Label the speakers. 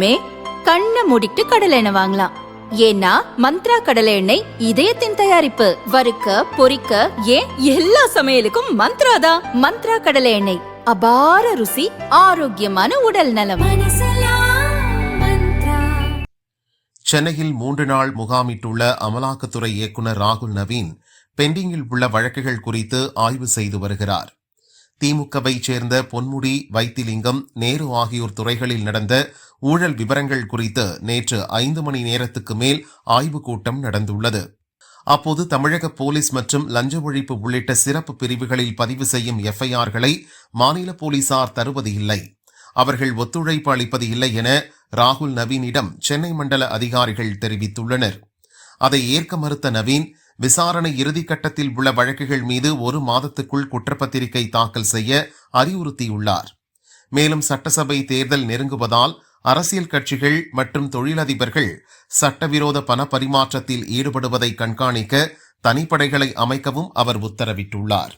Speaker 1: இனிமே கண்ணை மூடிட்டு கடலை எண்ணெய் வாங்கலாம். ஏன்னா மந்த்ரா கடலை எண்ணெய் இதயத்தின் தயாரிப்பு. வறுக்க பொரிக்க ஏன் எல்லா சமையலுக்கும் மந்த்ரா தான். மந்த்ரா கடலை எண்ணெய், அபார ருசி, ஆரோக்கியமான உடல் நலம்.
Speaker 2: சென்னையில் 3 நாள் முகாமிட்டுள்ள அமலாக்கத்துறை இயக்குநர் ராகுல் நவீன் பெண்டிங்கில் உள்ள வழக்குகள் குறித்து ஆய்வு செய்து வருகிறார். திமுகவை சேர்ந்த பொன்முடி, வைத்திலிங்கம், நேரு ஆகியோர் துறைகளில் நடந்த ஊழல் விவரங்கள் குறித்து நேற்று 5 மணி நேரத்துக்கு மேல் ஆய்வுக் கூட்டம் நடந்துள்ளது. அப்போது தமிழக போலீஸ் மற்றும் லஞ்ச ஒழிப்பு உள்ளிட்ட சிறப்பு பிரிவுகளில் பதிவு செய்யும் எஃப்ஐஆர்களை மாநில போலீசார் தருவது இல்லை, அவர்கள் ஒத்துழைப்பு அளிப்பது இல்லை என ராகுல் நவீனிடம் சென்னை மண்டல அதிகாரிகள் தெரிவித்துள்ளனர். அதை ஏற்க மறுத்த நவீன், விசாரணை இறுதிக்கட்டத்தில் உள்ள வழக்குகள் மீது 1 மாதத்துக்குள் குற்றப்பத்திரிகை தாக்கல் செய்ய அறிவுறுத்தியுள்ளார். மேலும் சட்டசபை தேர்தல் நெருங்குவதால் அரசியல் கட்சிகள் மற்றும் தொழிலதிபர்கள் சட்டவிரோத பண பரிமாற்றத்தில் ஈடுபடுவதை கண்காணிக்க தனிப்படைகளை அமைக்கவும் அவர் உத்தரவிட்டுள்ளார்.